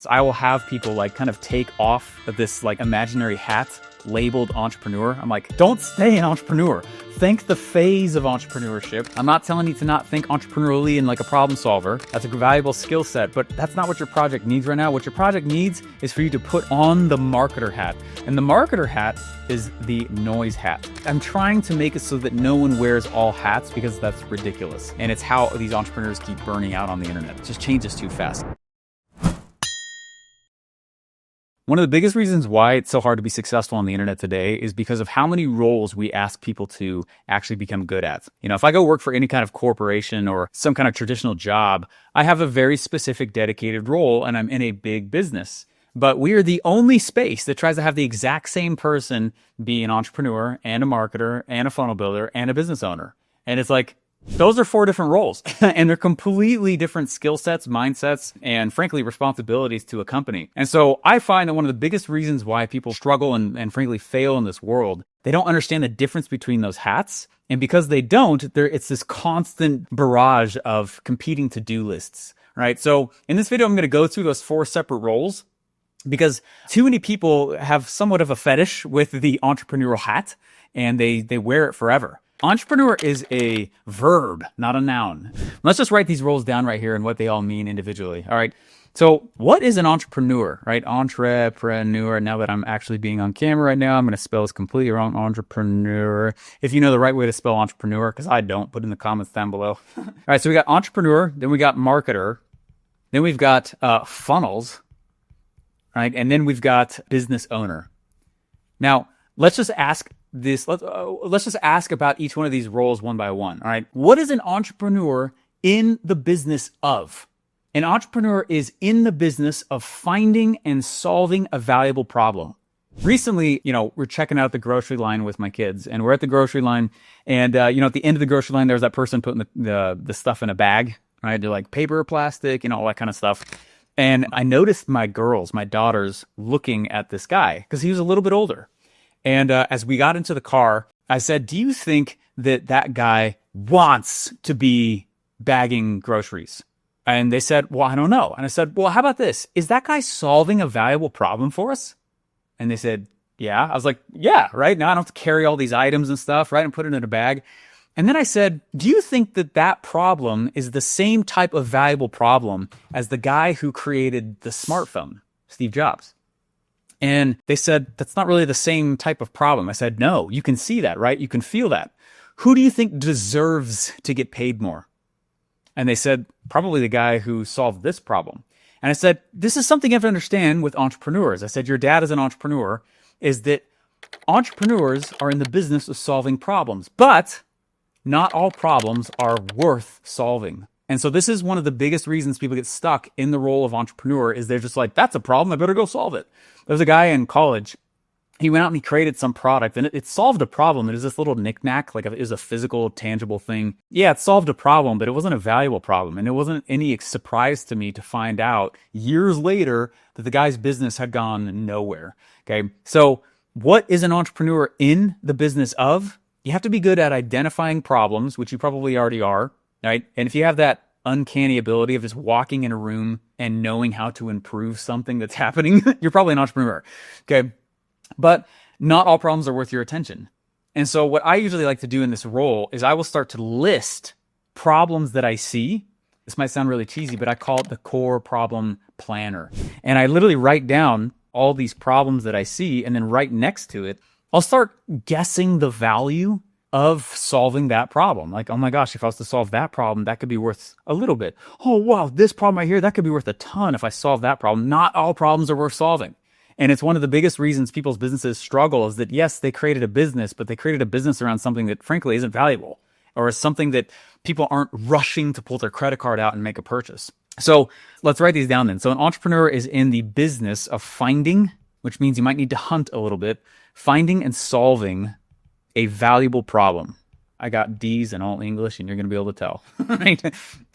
So I will have people like kind of take off this like imaginary hat labeled entrepreneur. I'm like, don't stay an entrepreneur. Think the phase of entrepreneurship. I'm not telling you to not think entrepreneurially and like a problem solver. That's a valuable skill set, but that's not what your project needs right now. What your project needs is for you to put on the marketer hat. And the marketer hat is the noise hat. I'm trying to make it so that no one wears all hats because that's ridiculous. And it's how these entrepreneurs keep burning out on the internet. It just changes too fast. One of the biggest reasons why it's so hard to be successful on the internet today is because of how many roles we ask people to actually become good at. You know, if I go work for any kind of corporation or some kind of traditional job, I have a very specific dedicated role and I'm in a big business. But we are the only space that tries to have the exact same person be an entrepreneur and a marketer and a funnel builder and a business owner. And it's like, those are 4 different roles and they're completely different skill sets, mindsets, and frankly, responsibilities to a company. And so I find that one of the biggest reasons why people struggle and frankly fail in this world, they don't understand the difference between those hats. And because they don't, it's this constant barrage of competing to-do lists, right? So in this video, I'm going to go through those 4 separate roles because too many people have somewhat of a fetish with the entrepreneurial hat and they wear it forever. Entrepreneur is a verb, not a noun. Let's just write these roles down right here and what they all mean individually. All right. So what is an entrepreneur, right? Entrepreneur. Now that I'm actually being on camera right now, I'm going to spell this completely wrong. Entrepreneur. If you know the right way to spell entrepreneur, because I don't, put in the comments down below. All right. So we got entrepreneur, then we got marketer, then we've got funnels, right? And then we've got business owner. Now, let's just ask let's just ask about each one of these roles one by one. All right. What is an entrepreneur in the business of? An entrepreneur is in the business of finding and solving a valuable problem. Recently, we're checking out the grocery line with my kids and we're at the grocery line and, at the end of the grocery line, there's that person putting the stuff in a bag, right? They're like paper or plastic, all that kind of stuff. And I noticed my daughters looking at this guy because he was a little bit older. And as we got into the car, I said, do you think that guy wants to be bagging groceries? And they said, well, I don't know. And I said, well, how about this? Is that guy solving a valuable problem for us? And they said, yeah. I was like, yeah, right? Now I don't have to carry all these items and stuff, right? And put it in a bag. And then I said, do you think that problem is the same type of valuable problem as the guy who created the smartphone, Steve Jobs? And they said, that's not really the same type of problem. I said, no, you can see that, right? You can feel that. Who do you think deserves to get paid more? And they said, probably the guy who solved this problem. And I said, this is something you have to understand with entrepreneurs. I said, your dad is an entrepreneur, is that entrepreneurs are in the business of solving problems, but not all problems are worth solving. And so this is one of the biggest reasons people get stuck in the role of entrepreneur is they're just like, that's a problem, I better go solve it. There's a guy in college, he went out and he created some product and it solved a problem. It was this little knickknack, like it was a physical, tangible thing. Yeah, it solved a problem, but it wasn't a valuable problem. And it wasn't any surprise to me to find out years later that the guy's business had gone nowhere. Okay, so what is an entrepreneur in the business of? You have to be good at identifying problems, which you probably already are. Right? And if you have that uncanny ability of just walking in a room and knowing how to improve something that's happening, you're probably an entrepreneur. Okay. But not all problems are worth your attention. And so what I usually like to do in this role is I will start to list problems that I see. This might sound really cheesy, but I call it the core problem planner. And I literally write down all these problems that I see. And then right next to it, I'll start guessing the value of solving that problem. Like, oh my gosh, if I was to solve that problem, that could be worth a little bit. Oh, wow, this problem right here, that could be worth a ton if I solve that problem. Not all problems are worth solving. And it's one of the biggest reasons people's businesses struggle is that, yes, they created a business, but they created a business around something that frankly isn't valuable or is something that people aren't rushing to pull their credit card out and make a purchase. So let's write these down then. So an entrepreneur is in the business of finding, which means you might need to hunt a little bit, finding and solving a valuable problem. I got D's in all English and you're going to be able to tell. Right?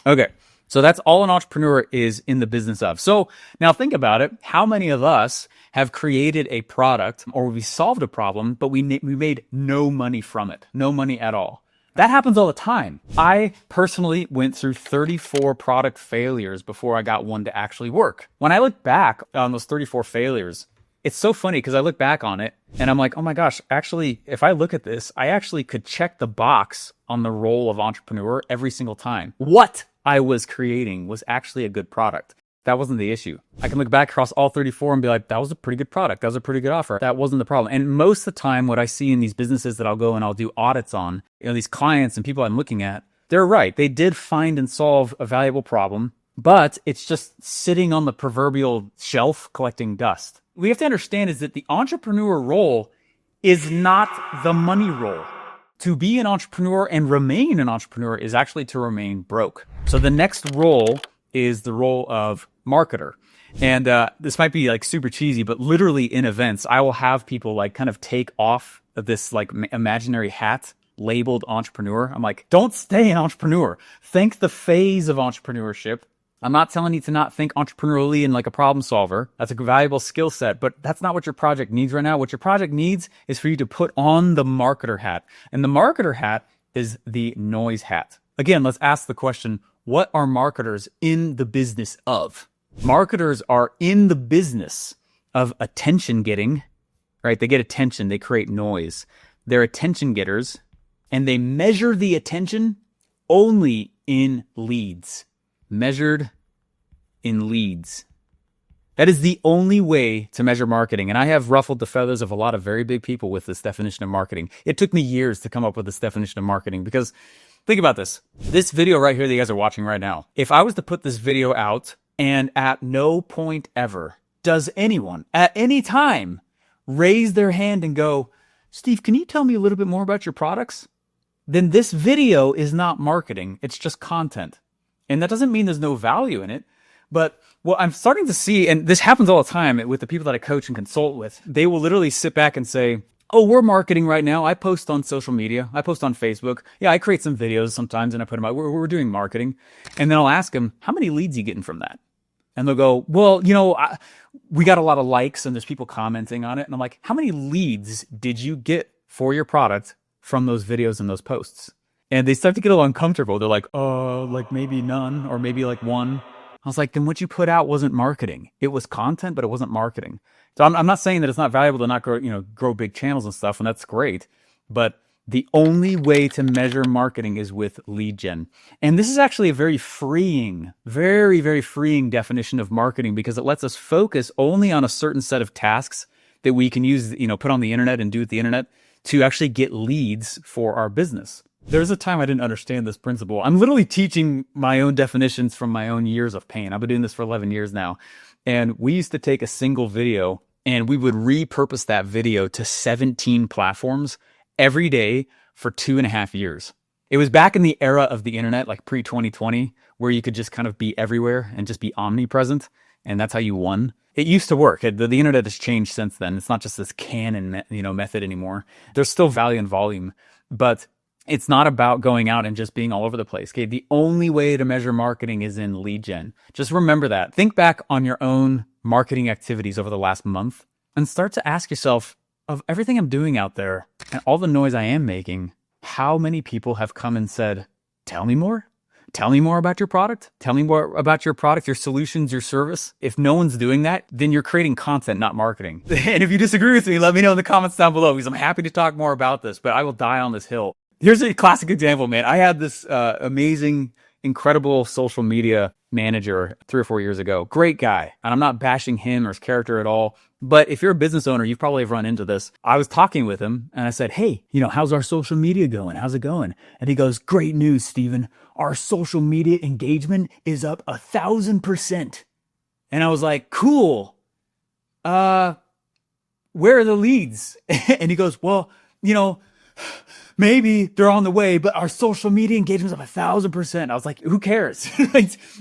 Okay. So that's all an entrepreneur is in the business of. So now think about it. How many of us have created a product or we solved a problem, but we made no money from it, no money at all? That happens all the time. I personally went through 34 product failures before I got one to actually work. When I look back on those 34 failures, it's so funny because I look back on it and I'm like, oh my gosh, actually, if I look at this, I actually could check the box on the role of entrepreneur every single time. What I was creating was actually a good product. That wasn't the issue. I can look back across all 34 and be like, that was a pretty good product. That was a pretty good offer. That wasn't the problem. And most of the time, what I see in these businesses that I'll go and I'll do audits on, these clients and people I'm looking at, they're right. They did find and solve a valuable problem, but it's just sitting on the proverbial shelf collecting dust. We have to understand is that the entrepreneur role is not the money role. To be an entrepreneur and remain an entrepreneur is actually to remain broke. So the next role is the role of marketer. And this might be like super cheesy, but literally in events, I will have people like kind of take off of this like imaginary hat labeled entrepreneur. I'm like, don't stay an entrepreneur. Think the phase of entrepreneurship. I'm not telling you to not think entrepreneurially and like a problem solver. That's a valuable skill set, but that's not what your project needs right now. What your project needs is for you to put on the marketer hat. And the marketer hat is the noise hat. Again, let's ask the question, what are marketers in the business of? Marketers are in the business of attention getting, right? They get attention, they create noise. They're attention getters, and they measure the attention only in leads. Measured in leads. That is the only way to measure marketing. And I have ruffled the feathers of a lot of very big people with this definition of marketing. It took me years to come up with this definition of marketing because think about this. This video right here that you guys are watching right now. If I was to put this video out and at no point ever does anyone at any time raise their hand and go, Steve, can you tell me a little bit more about your products? Then this video is not marketing. It's just content. And that doesn't mean there's no value in it. But what I'm starting to see, and this happens all the time with the people that I coach and consult with, they will literally sit back and say, oh, we're marketing right now. I post on social media. I post on Facebook. Yeah, I create some videos sometimes and I put them out. We're doing marketing. And then I'll ask them, how many leads are you getting from that? And they'll go, well, we got a lot of likes and there's people commenting on it. And I'm like, how many leads did you get for your product from those videos and those posts? And they start to get a little uncomfortable. They're like, like maybe none or maybe like one. I was like, then what you put out wasn't marketing. It was content, but it wasn't marketing. So I'm not saying that it's not valuable to not grow big channels and stuff, and that's great. But the only way to measure marketing is with lead gen. And this is actually a very freeing, very, very freeing definition of marketing because it lets us focus only on a certain set of tasks that we can use, put on the internet and do with the internet to actually get leads for our business. There's a time I didn't understand this principle. I'm literally teaching my own definitions from my own years of pain. I've been doing this for 11 years now. And we used to take a single video and we would repurpose that video to 17 platforms every day for 2.5 years. It was back in the era of the internet, like pre-2020, where you could just kind of be everywhere and just be omnipresent. And that's how you won. It used to work. The internet has changed since then. It's not just this canon, method anymore. There's still value in volume, but it's not about going out and just being all over the place. Okay, the only way to measure marketing is in lead gen. Just remember that. Think back on your own marketing activities over the last month and start to ask yourself, of everything I'm doing out there and all the noise I am making, how many people have come and said, tell me more? Tell me more about your product. Tell me more about your product, your solutions, your service. If no one's doing that, then you're creating content, not marketing. And if you disagree with me, let me know in the comments down below because I'm happy to talk more about this, but I will die on this hill. Here's a classic example, man. I had this amazing, incredible social media manager 3 or 4 years ago. Great guy. And I'm not bashing him or his character at all. But if you're a business owner, you probably have run into this. I was talking with him and I said, hey, how's our social media going? How's it going? And he goes, great news, Steven. Our social media engagement is up 1,000%. And I was like, cool. Where are the leads? And he goes, well, maybe they're on the way, but our social media engagement's up 1,000%. I was like, who cares?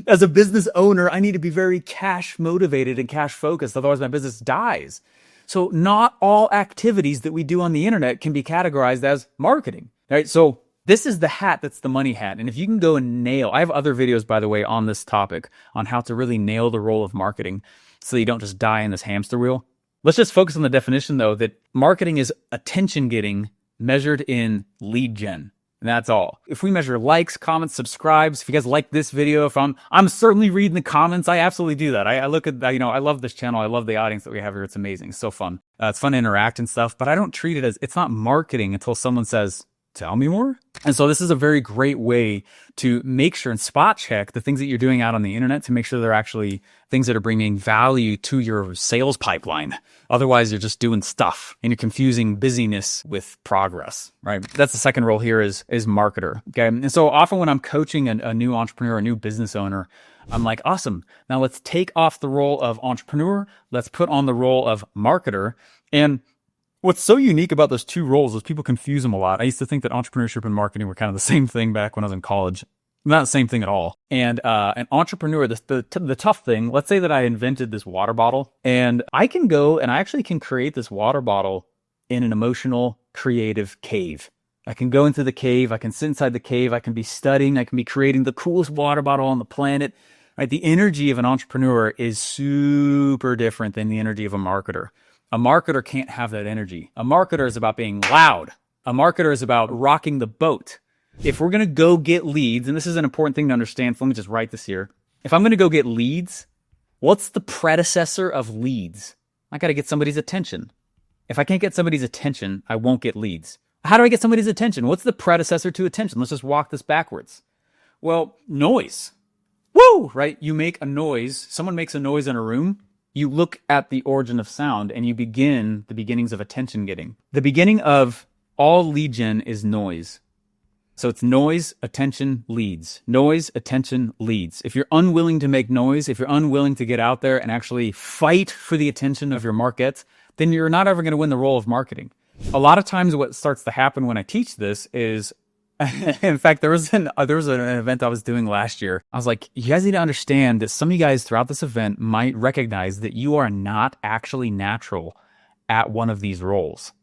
As a business owner, I need to be very cash motivated and cash focused. Otherwise my business dies. So not all activities that we do on the internet can be categorized as marketing, right? So this is the hat that's the money hat. And if you can go and I have other videos, by the way, on this topic on how to really nail the role of marketing so you don't just die in this hamster wheel. Let's just focus on the definition though, that marketing is attention getting measured in lead gen. And that's all. If we measure likes, comments, subscribes, if you guys like this video, if I'm certainly reading the comments. I absolutely do that. I look at that, I love this channel. I love the audience that we have here. It's amazing. It's so fun. It's fun to interact and stuff, but I don't treat it as, it's not marketing until someone says, tell me more. And so this is a very great way to make sure and spot check the things that you're doing out on the internet to make sure they're actually things that are bringing value to your sales pipeline. Otherwise, you're just doing stuff and you're confusing busyness with progress, right? That's the second role here is marketer. Okay. And so often when I'm coaching a new entrepreneur, a new business owner, I'm like, awesome. Now let's take off the role of entrepreneur. Let's put on the role of marketer. And what's so unique about those two roles is people confuse them a lot. I used to think that entrepreneurship and marketing were kind of the same thing back when I was in college. Not the same thing at all. And an entrepreneur, the tough thing, let's say that I invented this water bottle and I can go and I actually can create this water bottle in an emotional, creative cave. I can go into the cave. I can sit inside the cave. I can be studying. I can be creating the coolest water bottle on the planet. Right? The energy of an entrepreneur is super different than the energy of a marketer. A marketer can't have that energy. A marketer is about being loud. A marketer is about rocking the boat. If we're going to go get leads, and this is an important thing to understand, so let me just write this here. If I'm going to go get leads, what's the predecessor of leads? I got to get somebody's attention. If I can't get somebody's attention, I won't get leads. How do I get somebody's attention? What's the predecessor to attention? Let's just walk this backwards. Well, noise. Woo! Right? You make a noise. Someone makes a noise in a room. You look at the origin of sound and you begin the beginnings of attention getting. The beginning of all lead gen is noise. So it's noise, attention, leads. Noise, attention, leads. If you're unwilling to make noise, if you're unwilling to get out there and actually fight for the attention of your market, then you're not ever going to win the role of marketing. A lot of times what starts to happen when I teach this is, in fact, there was an event I was doing last year. I was like, you guys need to understand that some of you guys throughout this event might recognize that you are not actually natural at one of these roles.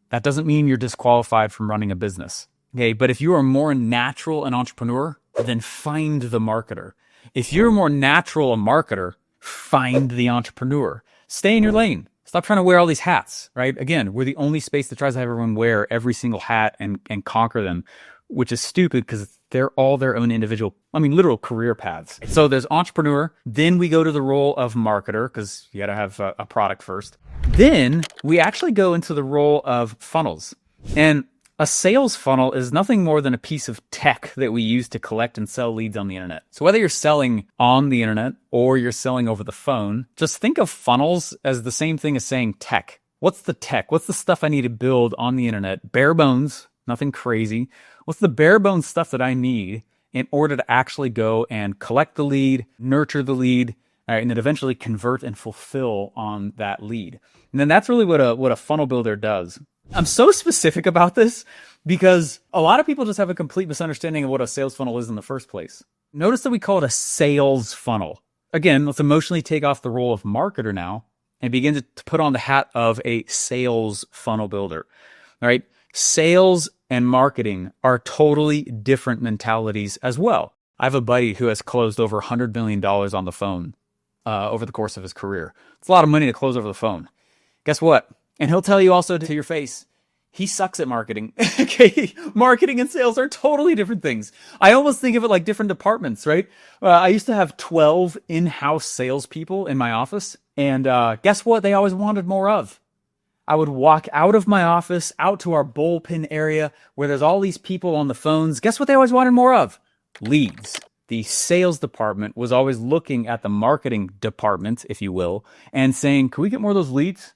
That doesn't mean you're disqualified from running a business. Okay, but if you are more natural an entrepreneur, then find the marketer. If you're more natural a marketer, find the entrepreneur. Stay in your lane. Stop trying to wear all these hats, right? Again, we're the only space that tries to have everyone wear every single hat and conquer them, which is stupid because they're all their own individual, literal career paths. So there's entrepreneur. Then we go to the role of marketer because you got to have a product first. Then we actually go into the role of funnels. And a sales funnel is nothing more than a piece of tech that we use to collect and sell leads on the internet. So whether you're selling on the internet or you're selling over the phone, just think of funnels as the same thing as saying tech. What's the tech? What's the stuff I need to build on the internet? Bare bones, nothing crazy. What's the bare bones stuff that I need in order to actually go and collect the lead, nurture the lead, and then eventually convert and fulfill on that lead? And then that's really what a funnel builder does. I'm so specific about this because a lot of people just have a complete misunderstanding of what a sales funnel is in the first place. Notice that we call it a sales funnel. Again, let's emotionally take off the role of marketer now and begin to put on the hat of a sales funnel builder. All right. Sales and marketing are totally different mentalities as well. I have a buddy who has closed over $100 million on the phone over the course of his career. It's a lot of money to close over the phone. Guess what? And he'll tell you also to your face, he sucks at marketing. Okay, marketing and sales are totally different things. I almost think of it like different departments, right? I used to have 12 in-house salespeople in my office. And guess what they always wanted more of? I would walk out of my office, out to our bullpen area where there's all these people on the phones. Guess what they always wanted more of? Leads. The sales department was always looking at the marketing department, if you will, and saying, can we get more of those leads?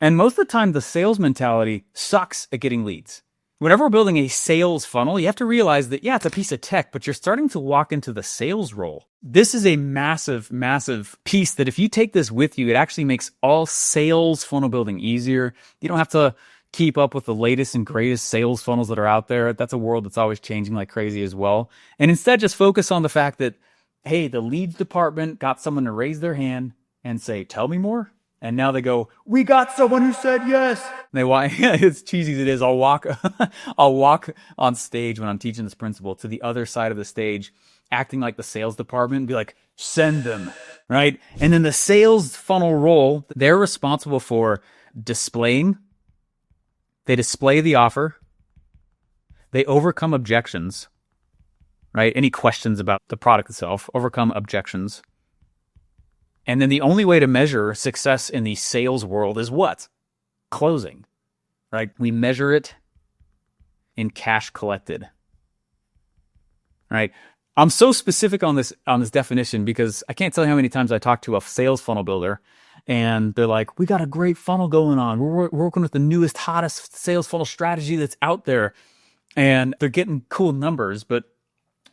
And most of the time, the sales mentality sucks at getting leads. Whenever we're building a sales funnel, you have to realize that, yeah, it's a piece of tech, but you're starting to walk into the sales role. This is a massive, massive piece that if you take this with you, it actually makes all sales funnel building easier. You don't have to keep up with the latest and greatest sales funnels that are out there. That's a world that's always changing like crazy as well. And instead, just focus on the fact that, hey, the leads department got someone to raise their hand and say, tell me more. And now they go, we got someone who said yes. And as cheesy as it is, I'll walk on stage when I'm teaching this principle to the other side of the stage, acting like the sales department and be like, send them, right? And then the sales funnel role, they're responsible for displaying. They display the offer. They overcome objections, right? Any questions about the product itself, overcome objections. And then the only way to measure success in the sales world is what? Closing, right? We measure it in cash collected, right? I'm so specific on this definition because I can't tell you how many times I talk to a sales funnel builder and they're like, we got a great funnel going on. We're working with the newest, hottest sales funnel strategy that's out there. And they're getting cool numbers, but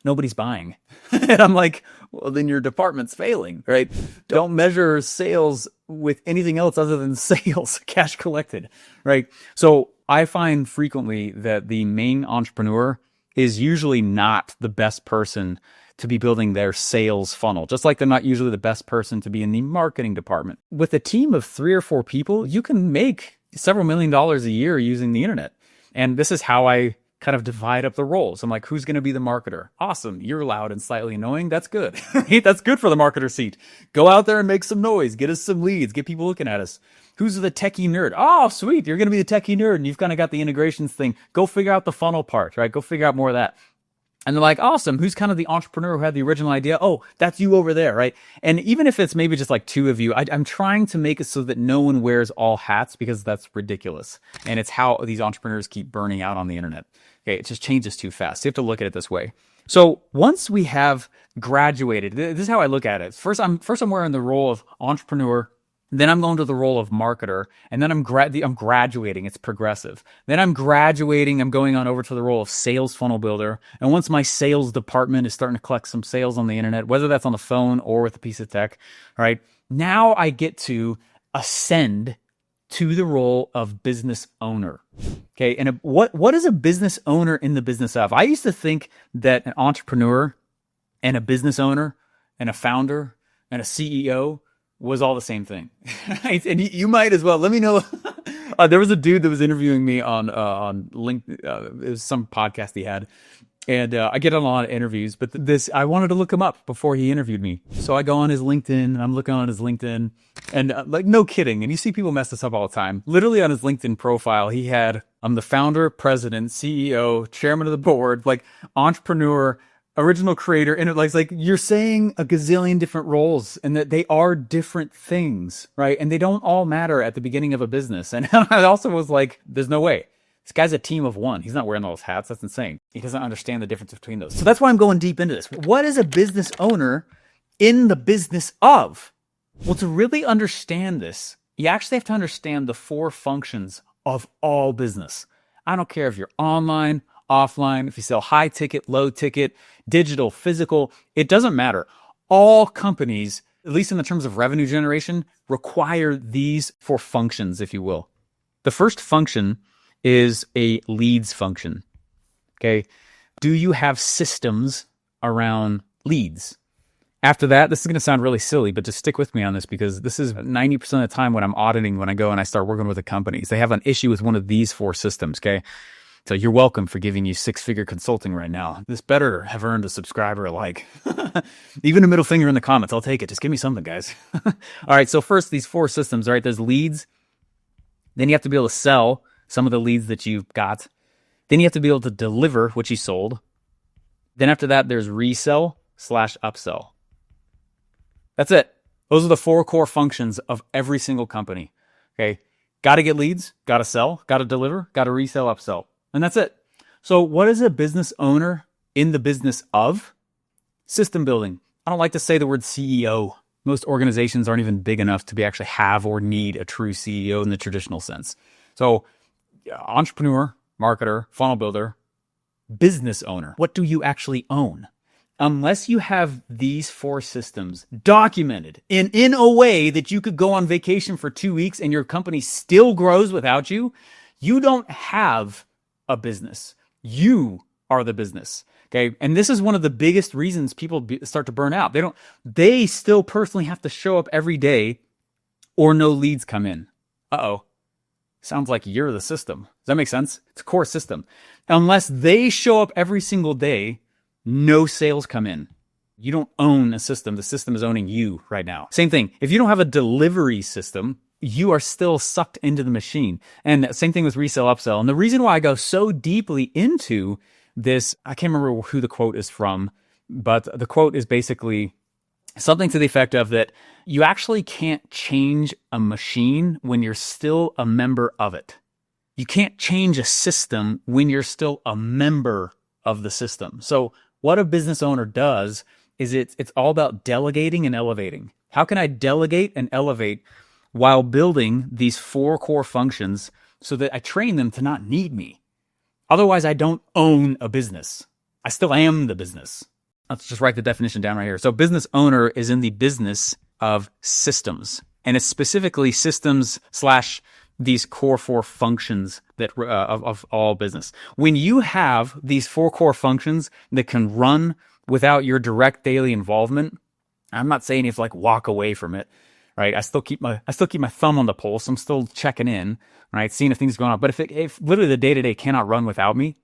nobody's buying. And I'm like, well, then your department's failing, right? Don't measure sales with anything else other than sales, cash collected, right? So I find frequently that the main entrepreneur is usually not the best person to be building their sales funnel, just like they're not usually the best person to be in the marketing department. With a team of 3 or 4 people, you can make several $1 million a year using the internet. And this is how I kind of divide up the roles. I'm like, who's going to be the marketer? Awesome. You're loud and slightly annoying. That's good. That's good for the marketer seat. Go out there and make some noise. Get us some leads. Get people looking at us. Who's the techie nerd? Oh, sweet. You're going to be the techie nerd and you've kind of got the integrations thing. Go figure out the funnel part, right? Go figure out more of that. And they're like, awesome. Who's kind of the entrepreneur who had the original idea? Oh, that's you over there, right? And even if it's maybe just like 2 of you, I'm trying to make it so that no one wears all hats because that's ridiculous. And it's how these entrepreneurs keep burning out on the internet. Okay, it just changes too fast. So you have to look at it this way. So once we have graduated, this is how I look at it. First, I'm wearing the role of entrepreneur. Then I'm going to the role of marketer, and then I'm graduating. It's progressive. Then I'm graduating. I'm going on over to the role of sales funnel builder. And once my sales department is starting to collect some sales on the internet, whether that's on the phone or with a piece of tech, all right, now I get to ascend to the role of business owner. Okay, and what is a business owner in the business of? I used to think that an entrepreneur and a business owner and a founder and a CEO was all the same thing. And you might as well. Let me know. There was a dude that was interviewing me on LinkedIn. It was some podcast he had. And I get on a lot of interviews, but I wanted to look him up before he interviewed me. So I go on his LinkedIn and I'm looking on his LinkedIn and like, no kidding. And you see people mess this up all the time. Literally on his LinkedIn profile, he had, I'm the founder, president, CEO, chairman of the board, like entrepreneur, original creator. And it's like you're saying a gazillion different roles and that they are different things, right? And they don't all matter at the beginning of a business. And I also was like, there's no way. This guy's a team of one. He's not wearing those hats. That's insane. He doesn't understand the difference between those. So that's why I'm going deep into this. What is a business owner in the business of? Well, to really understand this, you actually have to understand the 4 functions of all business. I don't care if you're online, offline, if you sell high ticket, low ticket, digital, physical, it doesn't matter. All companies, at least in the terms of revenue generation, require these 4 functions, if you will. The first function is a leads function. Okay. Do you have systems around leads? After that, this is going to sound really silly, but just stick with me on this because this is 90% of the time when I'm auditing, when I go and I start working with the companies, they have an issue with one of these 4 systems. Okay. So you're welcome for giving you 6-figure consulting right now. This better have earned a subscriber like. Even a middle finger in the comments. I'll take it. Just give me something, guys. All right. So first, these 4 systems, all right, there's leads. Then you have to be able to sell some of the leads that you've got. Then you have to be able to deliver what you sold. Then after that, there's resell/upsell. That's it. Those are the 4 core functions of every single company. Okay. Got to get leads, got to sell, got to deliver, got to resell, upsell. And that's it. So what is a business owner in the business of? System building. I don't like to say the word CEO. Most organizations aren't even big enough to actually have or need a true CEO in the traditional sense. So entrepreneur, marketer, funnel builder, business owner. What do you actually own? Unless you have these 4 systems documented in a way that you could go on vacation for 2 weeks and your company still grows without you, you don't have a business. You are the business. Okay. And this is one of the biggest reasons people start to burn out. They still personally have to show up every day or no leads come in. Uh-oh. Sounds like you're the system. Does that make sense? It's a core system. Unless they show up every single day, no sales come in. You don't own a system. The system is owning you right now. Same thing. If you don't have a delivery system, you are still sucked into the machine. And same thing with resell, upsell. And the reason why I go so deeply into this, I can't remember who the quote is from, but the quote is basically something to the effect of that you actually can't change a machine when you're still a member of it. You can't change a system when you're still a member of the system. So what a business owner does is it's all about delegating and elevating. How can I delegate and elevate while building these 4 core functions so that I train them to not need me? Otherwise, I don't own a business. I still am the business. Let's just write the definition down right here. So business owner is in the business of systems, and it's specifically systems / these core 4 functions that of all business. When you have these 4 core functions that can run without your direct daily involvement, I'm not saying you have to like walk away from it, right? I still keep my thumb on the pulse. I'm still checking in, right? Seeing if things are going on. But if literally the day-to-day cannot run without me,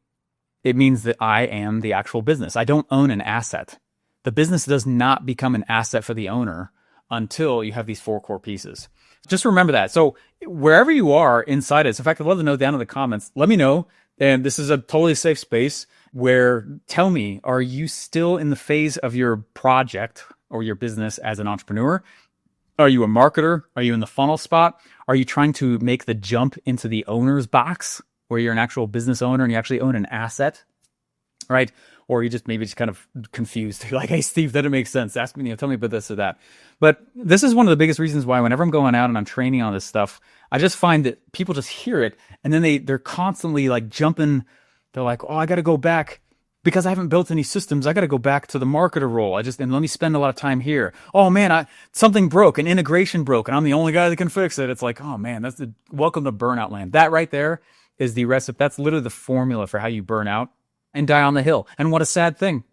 it means that I am the actual business. I don't own an asset. The business does not become an asset for the owner until you have these 4 core pieces. Just remember that. So wherever you are inside it, so in fact, I'd love to know down in the comments, let me know. And this is a totally safe space where tell me, are you still in the phase of your project or your business as an entrepreneur? Are you a marketer? Are you in the funnel spot? Are you trying to make the jump into the owner's box where you're an actual business owner and you actually own an asset, right? Or you just maybe just kind of confused. You're like, hey, Steve, that didn't make sense. Ask me, tell me about this or that. But this is one of the biggest reasons why whenever I'm going out and I'm training on this stuff, I just find that people just hear it and then they're constantly like jumping. They're like, oh, I got to go back because I haven't built any systems. I got to go back to the marketer role. And let me spend a lot of time here. Oh man, something broke, an integration broke, and I'm the only guy that can fix it. It's like, oh man, that's the welcome to burnout land. That right there is the recipe. That's literally the formula for how you burn out and die on the hill. And what a sad thing,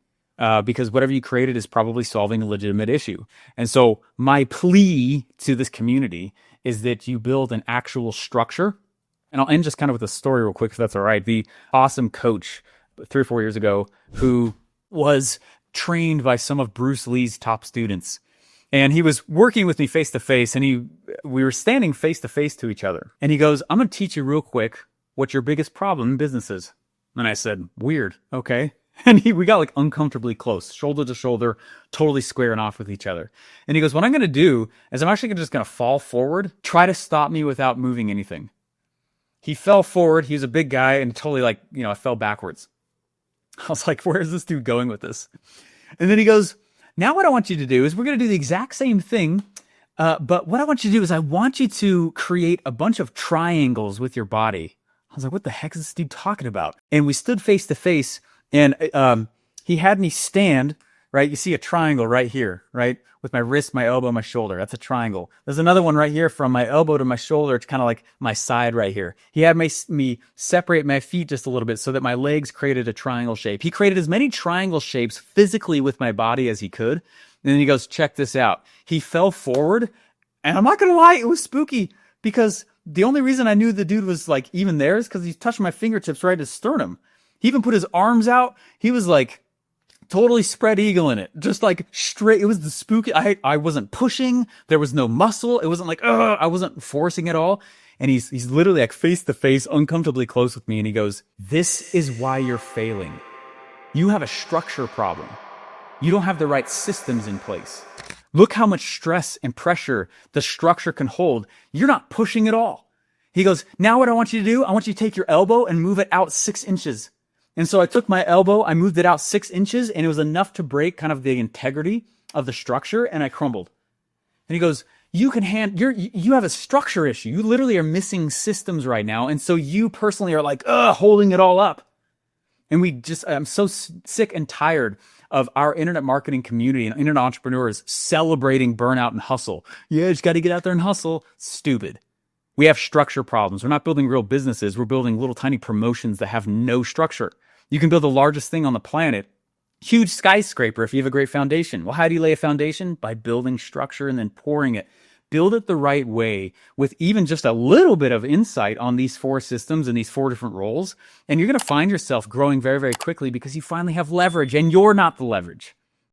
because whatever you created is probably solving a legitimate issue. And so my plea to this community is that you build an actual structure. And I'll end just kind of with a story real quick, if that's all right. The awesome coach 3 or 4 years ago who was trained by some of Bruce Lee's top students. And he was working with me face to face, and we were standing face to face to each other. And he goes, I'm going to teach you real quick what your biggest problem in business is. And I said, weird. Okay. And we got like uncomfortably close, shoulder to shoulder, totally squaring off with each other. And he goes, what I'm going to do is I'm actually just going to fall forward, try to stop me without moving anything. He fell forward. He was a big guy and totally I fell backwards. I was like, where is this dude going with this? And then he goes, now what I want you to do is we're going to do the exact same thing. But what I want you to do is I want you to create a bunch of triangles with your body. I was like, what the heck is this dude talking about? And we stood face to face, and he had me stand, right? You see a triangle right here, right? With my wrist, my elbow, my shoulder. That's a triangle. There's another one right here from my elbow to my shoulder. It's kind of like my side right here. He had me separate my feet just a little bit so that my legs created a triangle shape. He created as many triangle shapes physically with my body as he could. And then he goes, check this out. He fell forward, and I'm not going to lie, it was spooky because the only reason I knew the dude was like even there is because he touched my fingertips right at his sternum. He even put his arms out. He was like totally spread eagle in it. Just like straight. It was the spooky. I wasn't pushing. There was no muscle. It wasn't like, I wasn't forcing at all. And he's literally like face to face, uncomfortably close with me. And he goes, this is why you're failing. You have a structure problem. You don't have the right systems in place. Look how much stress and pressure the structure can hold. You're not pushing at all. He goes, now what I want you to do, I want you to take your elbow and move it out 6 inches. And so I took my elbow, I moved it out 6 inches, and it was enough to break kind of the integrity of the structure, and I crumbled. And he goes, you have a structure issue. You literally are missing systems right now. And so you personally are like, holding it all up. And I'm so sick and tired of our internet marketing community and internet entrepreneurs celebrating burnout and hustle. Yeah, just got to get out there and hustle. Stupid. We have structure problems. We're not building real businesses. We're building little tiny promotions that have no structure. You can build the largest thing on the planet, huge skyscraper if you have a great foundation. Well, how do you lay a foundation? By building structure and then pouring it. Build it the right way with even just a little bit of insight on these 4 systems and these 4 different roles. And you're going to find yourself growing very, very quickly because you finally have leverage and you're not the leverage.